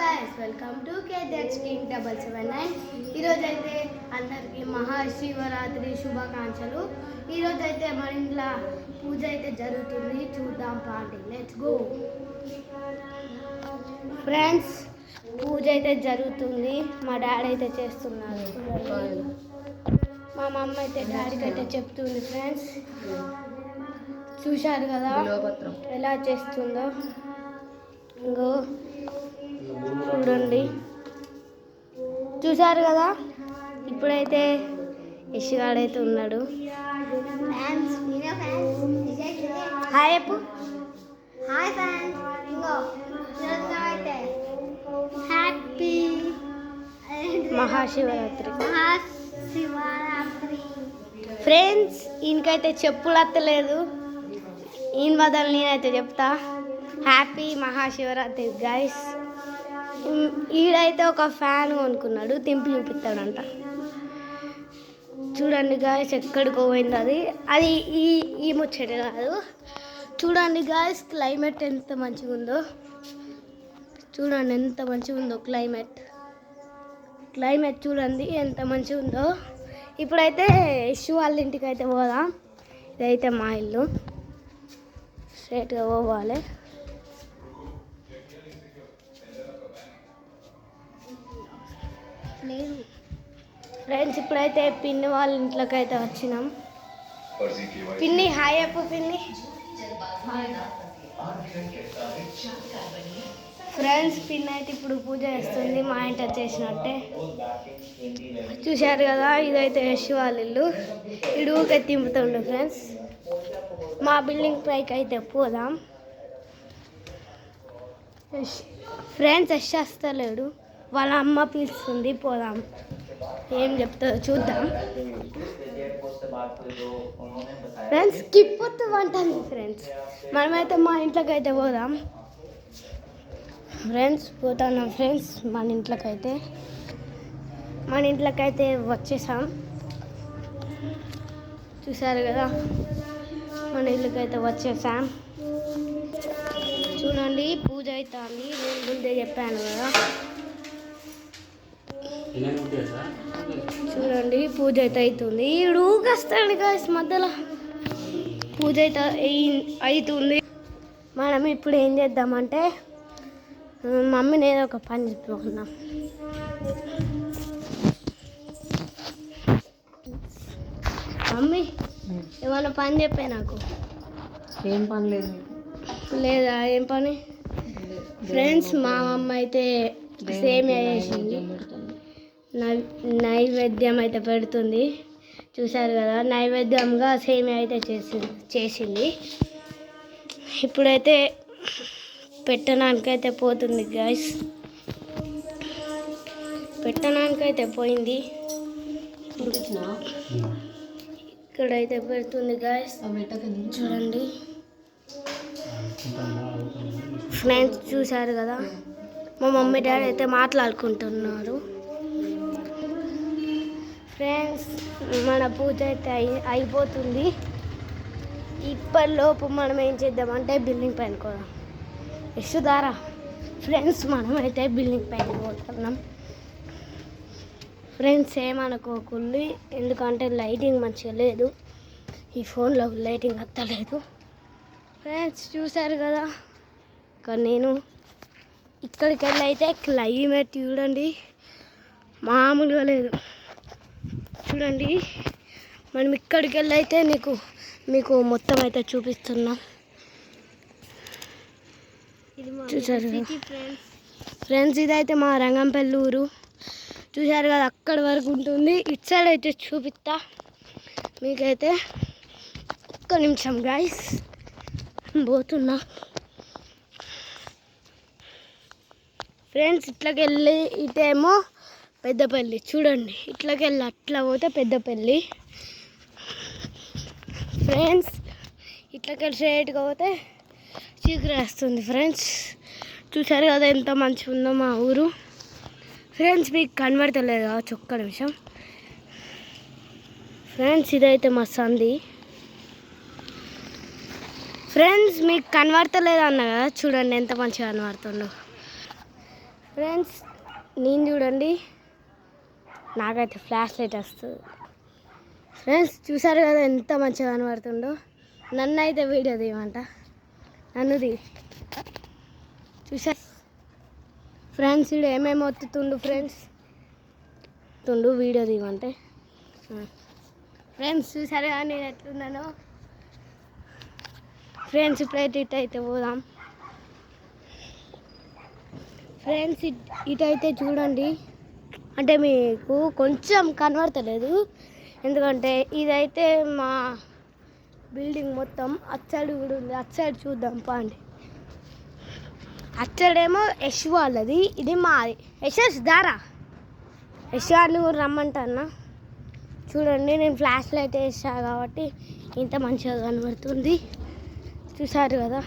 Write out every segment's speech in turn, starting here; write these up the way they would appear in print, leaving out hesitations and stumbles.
guys, welcome to KDH King 779. ఈరోజు అయితే అందరికీ మహాశివరాత్రి శుభాకాంక్షలు. ఈరోజు అయితే మన ఇంట్లో పూజ అయితే జరుగుతుంది, చూద్దాం పాండి. Let's go friends. పూజ అయితే జరుగుతుంది, మా డాడీ అయితే చేస్తున్నారు. మా మమ్మ అయితే డాడీకి అయితే చెప్తుంది. ఫ్రెండ్స్ చూశారు కదా ఎలా చేస్తుందో. ఇంకో చూడండి, చూసారు కదా. ఇప్పుడైతే యశ్గాడైతే ఉన్నాడు. హాయ్ చెప్పు. హాయ్ ఫ్రెండ్స్, ఇంకో హ్యాపీ మహాశివరాత్రి. ఫ్రెండ్స్, ఈయనకైతే చెప్పులు అత్తలేదు, ఈయన బదులు నేనైతే చెప్తా. Happy Mahashivratri guys. ఈడైతే ఒక ఫ్యాన్ కొనుక్కున్నాడు, తింపి చూపిస్తాడంట. చూడండి గాయస్, ఎక్కడికో పోయింది అది అది ఈ ఈ ముచ్చట కాదు. చూడండి గాయస్, క్లైమేట్ ఎంత మంచిగా ఉందో. చూడండి ఎంత మంచిగా ఉందో క్లైమేట్ చూడండి ఎంత మంచిగా ఉందో. ఇప్పుడైతే యశు వాళ్ళ ఇంటికి అయితే పోదాం. ఇదైతే మా ఇల్లు, స్ట్రైట్గా పోవాలి. ఫ్రెండ్స్, ఇప్పుడైతే పిన్ని వాళ్ళ ఇంట్లోకి అయితే వచ్చినాం. పిన్ని హాయ్ చెప్పు. పిన్ని ఫ్రెండ్స్, పిన్ని అయితే ఇప్పుడు పూజ చేస్తుంది, మా ఇంట చేసినట్టే. చూశారు కదా, ఇదైతే యశ్ వాళ్ళ ఇల్లు. ఇడుగుకే తింపుతుండు. ఫ్రెండ్స్, మా బిల్డింగ్ పైకి అయితే పోదాం. ఫ్రెండ్స్, యశ్ వస్తలేడు, వాళ్ళ అమ్మ పిలుస్తుంది, పోదాం. ఏం చెప్తారో చూద్దాం. ఫ్రెండ్స్, స్కిప్ అంటుంది. ఫ్రెండ్స్, మనమైతే మా ఇంట్లోకి అయితే పోదాం. ఫ్రెండ్స్, పోతున్నాం. ఫ్రెండ్స్, మన ఇంట్లోకి అయితే వచ్చేసాం. చూసారు కదా, మన ఇల్లుకి అయితే వచ్చేసాం. చూడండి, పూజ అవుతుంది. నేను ముందే చెప్పాను కదా. చూడండి, పూజ అయితే అవుతుంది. ఈడు ఊగొస్తాడు గాయస్, మధ్యలో పూజ అయితే అవుతుంది. మనం ఇప్పుడు ఏం చేద్దామంటే, మమ్మీని ఏదో ఒక పని చెప్పుకున్నాం. మమ్మీ, ఏమన్నా పని చెప్పే నాకు. ఏం పని లేదు లేదా? ఏం పని? ఫ్రెండ్స్, మా మమ్మ అయితే సేమియా చేసింది, నైవేద్యం అయితే పెడుతుంది. చూసారు కదా, నైవేద్యంగా సేమియా అయితే చేసింది. ఇప్పుడైతే పెట్టడానికైతే పోతుంది గాయస్. పెట్టడానికైతే పోయింది, ఇక్కడైతే పెడుతుంది గాయస్. చూడండి ఫ్రెండ్స్, చూసారు కదా, మా మమ్మీ డాడీ అయితే మాట్లాడుకుంటున్నారు. ఫ్రెండ్స్, మన పూజ అయితే అయిపోతుంది. ఇప్పటిలోపు మనం ఏం చేద్దామంటే బిల్డింగ్ పైన పోదాం. యశుధారా. ఫ్రెండ్స్, మనమైతే బిల్డింగ్ పైన పోతున్నాం. ఫ్రెండ్స్, ఏమనుకోకుండా, ఎందుకంటే లైటింగ్ మంచిగా లేదు, ఈ ఫోన్లో లైటింగ్ వస్తలేదు. ఫ్రెండ్స్, చూసారు కదా, కానీ నేను ఇక్కడికి వెళ్ళి అయితే క్లైమేట్ చూడండి, మామూలుగా లేదు. చూడండి, మనం ఇక్కడికి వెళ్ళి అయితే మీకు మొత్తం అయితే చూపిస్తున్నాం. చూసారు ఫ్రెండ్స్, ఇదైతే మా రంగంపల్లి ఊరు. చూసారు కదా, అక్కడి వరకు ఉంటుంది. ఇటు సైడ్ అయితే చూపిస్తా మీకైతే. ఒక్క నిమిషం గాయస్, పోతున్నా. ఫ్రెండ్స్, ఇట్లకి వెళ్ళి ఇటేమో పెద్దపల్లి. చూడండి, ఇట్లకి వెళ్ళి అట్లా పోతే పెద్దపల్లి. ఫ్రెండ్స్, ఇట్లకి వెళ్ళి స్ట్రైట్గా పోతే చీకటి వస్తుంది. ఫ్రెండ్స్, చూసారు కదా ఎంత మంచిగా ఉందో మా ఊరు. ఫ్రెండ్స్, మీకు కనబడతలేదు కావచ్చు, ఒక్క నిమిషం. ఫ్రెండ్స్, ఇదైతే మా సంది. ఫ్రెండ్స్, మీకు కనబడతలేదు అన్న కదా, చూడండి ఎంత మంచిగా కనబడుతుందో. ఫ్రెండ్స్ నేను చూడండి నాకైతే ఫ్లాష్ లైట్ వస్తుంది. ఫ్రెండ్స్ చూసారు కదా ఎంత మంచిగా కనబడుతుందో. నన్ను అయితే వీడియో తీయమంట, నన్ను చూసా ఫ్రెండ్స్ ఇది ఏమేమి వత్తుతుండు ఫ్రెండ్స్ వీడియో తీయమంటే. ఫ్రెండ్స్ చూసారు కదా నేను ఎట్లున్నానో. ఫ్రెండ్స్ ఇప్పుడైతే ఇటైతే పోదాం. ఫ్రెండ్స్ ఇటైతే చూడండి, అంటే మీకు కొంచెం కనబడతలేదు ఎందుకంటే ఇదైతే మా బిల్డింగ్ మొత్తం. అచ్చడు కూడా ఉంది, అచ్చడు చూద్దాం పాండి. అచ్చడేమో యశ్ వాళ్ళది, ఇది మాది. యశస్ దారా, యశ్ గారిని కూడా రమ్మంటాను. చూడండి నేను ఫ్లాష్ లైట్ వేసా కాబట్టి ఇంత మంచిగా కనబడుతుంది. చూసారు కదా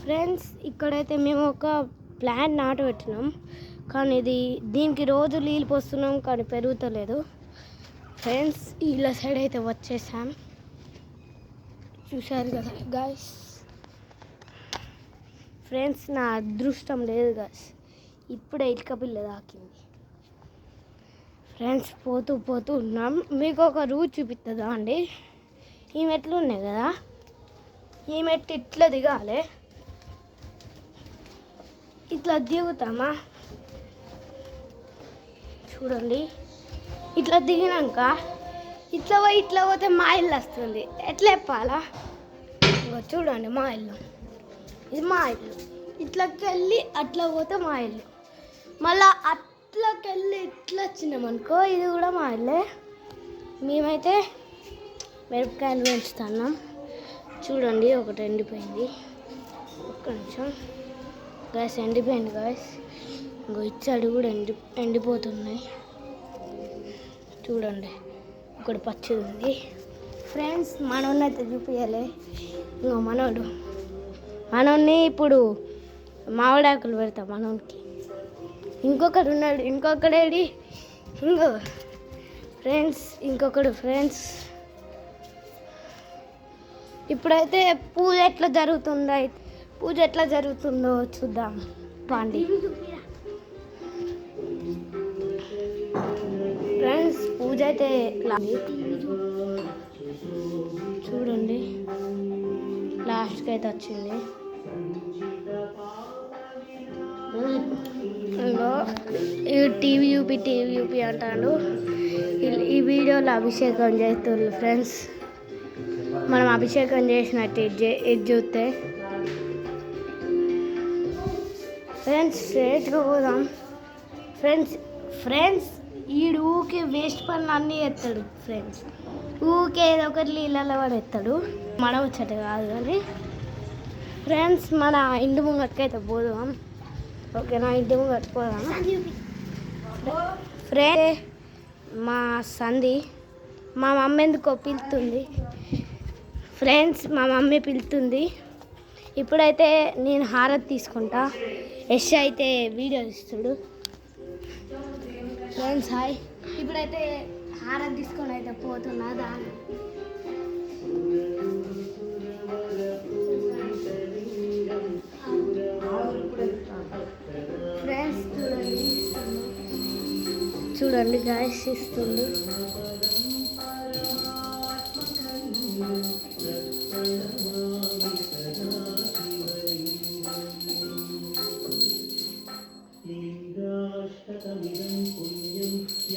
ఫ్రెండ్స్, ఇక్కడైతే మేము ఒక ప్లాంట్ నాటు పెట్టినాం, కానీ దీనికి రోజు నీళ్ళు పోస్తున్నాం కానీ పెరుగుతలేదు. ఫ్రెండ్స్ వీళ్ళ సైడ్ అయితే వచ్చేసాం. చూసారు కదా గాయస్. ఫ్రెండ్స్ నా అదృష్టం లేదు గాయస్, ఇప్పుడే ఇటుక పిల్ల తాకింది. ఫ్రెండ్స్ పోతూ పోతూ ఉన్నాం. మీకు ఒక రూట్ చూపిస్తుందా అండి. ఈ మెట్లు ఉన్నాయి కదా, ఈ మెట్లు ఇట్లా దిగాలి. ఇట్లా దిగుతామా చూడండి. ఇట్లా దిగినాక ఇట్లా పోతే మా ఇల్లు వస్తుంది. ఎట్లా చెప్పాలా, చూడండి మా ఇల్లు, ఇది మా ఇల్లు. ఇట్లకి వెళ్ళి అట్లా పోతే మా ఇల్లు. మళ్ళీ అట్లకి వెళ్ళి ఇట్లా వచ్చినామనుకో ఇది కూడా మా ఇల్లే. మేమైతే మిరపకాయలు పెంచుతున్నాం. చూడండి ఒకటి ఎండిపోయింది, ఒక్క నిమిషం గ్యాస్ ఎండిపోయింది గ్యాస్. ఇంకో ఇచ్చాడు కూడా ఎండిపోతున్నాయి. చూడండి ఒకటి పచ్చిది ఉంది. ఫ్రెండ్స్ మనోడిని అయితే చూపించాలి. ఇంకో మనోడిని ఇప్పుడు మామిడాకులు పెడతాం మనోడికి. ఇంకొకడు ఉన్నాడు, ఇంకొకడేడి ఇంకొకడు ఫ్రెండ్స్. ఇప్పుడైతే పూజ ఎట్లా జరుగుతుందో చూద్దాం పాండి. ఫ్రెండ్స్ పూజ అయితే చూడండి లాస్ట్కి అయితే వచ్చింది. టీవీ యూపీ అంటాడు. ఈ వీడియోలో అభిషేకం చేస్తున్నారు ఫ్రెండ్స్. మనం అభిషేకం చేసినట్టు ఇది చూస్తే ఫ్రెండ్స్ స్ట్రేట్గా పోదాం. ఫ్రెండ్స్ ఈడు ఊకే వేస్ట్ పనులు అన్నీ ఎత్తాడు ఫ్రెండ్స్. ఊకే ఏదో ఒకటి నీళ్ళలో పడేస్తాడు. మనం వచ్చేట కాదు కానీ ఫ్రెండ్స్ మన ఇంటి ముంగట్టుకైతే పోదాం. ఓకేనా, ఇంటి ముంగట్టు పోదాం. ఫ్రెండ్స్ మా సంధి మా మమ్మీ ఎందుకో పిలుతుంది ఫ్రెండ్స్, మా మమ్మీ పిలుతుంది. ఇప్పుడైతే నేను హారతి తీసుకుంటా. యశ్ అయితే వీడియో ఇస్తాడు. ఫ్రెండ్స్ హాయ్, ఇప్పుడైతే హారతి తీసుకొని అయితే పోతున్నా దాన్ని. ఫ్రెండ్స్ చూడండి గాయస్ ఇస్తుంది.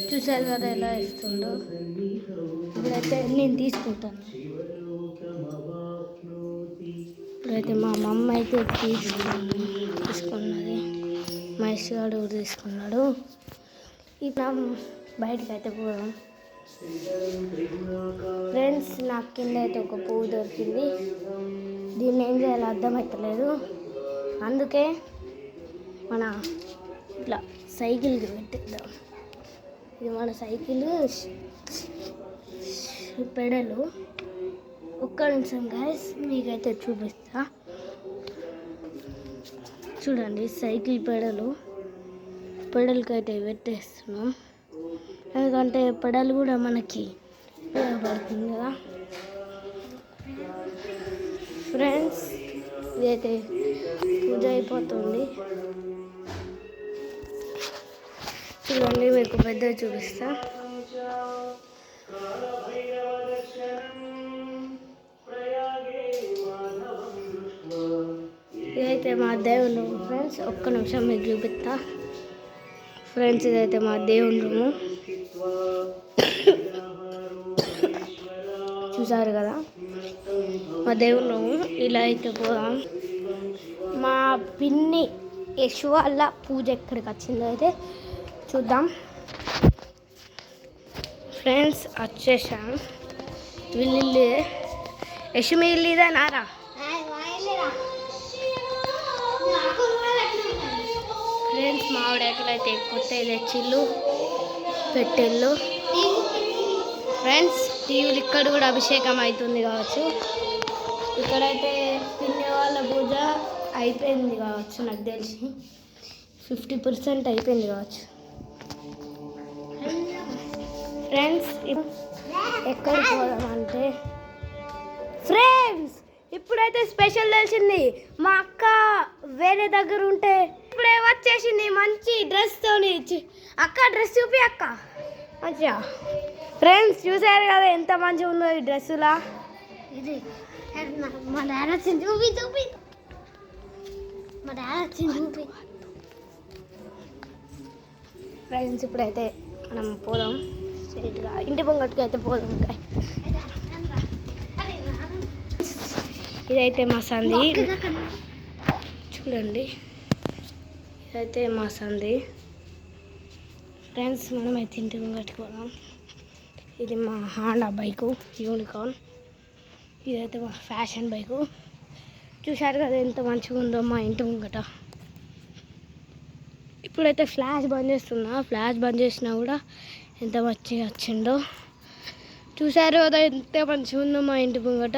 చూసారు కదా ఎలా ఇస్తుండో. ఇప్పుడైతే నేను తీసుకుంటాను. ఇప్పుడైతే మా మమ్మ అయితే తీసుకున్నది, మహేష్ గారు కూడా తీసుకున్నాడు. ఇట్లా బయటకు అయితే పోదాం. ఫ్రెండ్స్ నాకు కింద అయితే ఒక పువ్వు దొరికింది. దీన్ని ఏం చేయాలో అర్థమవుతలేదు. అందుకే మన ఇట్లా సైకిల్కి పెట్టిద్దాం. ఇది మన సైకిల్ పెడలు. ఒక్క నిమిషం గాయస్ మీకైతే చూపిస్తా. చూడండి సైకిల్ పెడల్కి అయితే పెట్టేస్తున్నాం. ఎందుకంటే పెడల్ కూడా మనకి ఉపయోగపడుతుంది కదా ఫ్రెండ్స్. ఇదైతే పూజ అయిపోతుంది. చూడండి మీకు పెద్ద చూపిస్తా. ఇదైతే మా దేవుని రూమ్ ఫ్రెండ్స్. ఒక్క నిమిషం మీకు చూపిస్తా ఫ్రెండ్స్. ఇదైతే మా దేవుని రూము చూసారు కదా మా దేవుని రూము. ఇలా అయితే పోదాం. మా పిన్ని యశు వల్ల పూజ ఎక్కడికి వచ్చిందో అయితే చూద్దాం ఫ్రెండ్స్. వచ్చేసాం. వీళ్ళు యశు మీ ఇల్లు ఇదే నారా ఫ్రెండ్స్. మామిడాకులు అయితే కొత్త తెచ్చిళ్ళు పెట్టిళ్ళు ఫ్రెండ్స్. టీవీలు ఇక్కడ కూడా అభిషేకం అవుతుంది కావచ్చు. ఇక్కడైతే పిన్ని వాళ్ళ పూజ అయిపోయింది కావచ్చు, నాకు తెలిసి 50% అయిపోయింది కావచ్చు ఫ్రెండ్స్. ఎక్కడికి పోదామంటే ఫ్రెండ్స్ ఇప్పుడైతే స్పెషల్ తెలిసింది. మా అక్క వేరే దగ్గర ఉంటే ఇప్పుడే వచ్చేసింది మంచి డ్రెస్తోని. అక్క డ్రెస్ చూపి అక్క మంచిగా. ఫ్రెండ్స్ చూసారు కదా ఎంత మంచిగా ఉందో ఈ డ్రెస్సులా. ఇది మా డాడీ వచ్చింది చూపి చూపి. మా డాడీ వచ్చింది చూపి. ఫ్రెండ్స్ ఇప్పుడైతే మనం పోదాం స్ట్రైట్గా ఇంటి పొంగట్టుకు అయితే పోదాం. ఇంకా ఇదైతే మా సంది చూడండి. ఇదైతే మా సంది ఫ్రెండ్స్. మనం అయితే ఇంటి పొంగట్టుకు పోదాం. ఇది మా హాండా బైకు యూనికార్న్. ఇదైతే మా ఫ్యాషన్ బైకు. చూశారు కదా ఎంత మంచిగా ఉందో మా ఇంటి ముంగట. ఇప్పుడైతే ఫ్లాష్ బంద్ చేస్తున్నా. ఫ్లాష్ బంద్ చేసినా కూడా ఎంత మంచిగా వచ్చిందో చూశారు కదా ఎంత మంచిగా ఉందో మా ఇంటి ముంగట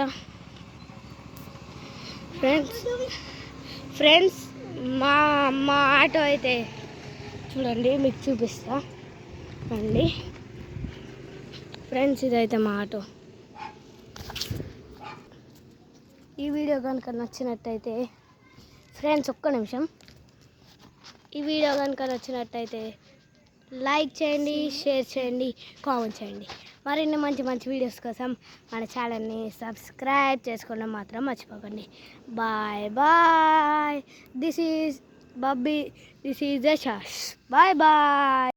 ఫ్రెండ్స్. మా ఆటో అయితే చూడండి మీకు చూపిస్తా అండి ఫ్రెండ్స్. ఇదైతే మా ఆటో. ఈ వీడియో కనుక నచ్చినట్టయితే ఫ్రెండ్స్ ఒక్క నిమిషం. ఈ వీడియో కనుక నచ్చినట్టయితే లైక్ చేయండి, షేర్ చేయండి, కామెంట్ చేయండి. మరిన్ని మంచి మంచి వీడియోస్ కోసం మన ఛానల్ని సబ్స్క్రైబ్ చేసుకోవడం మాత్రం మర్చిపోకండి. Bye bye. This is Babbi. This is Yashash. Bye bye.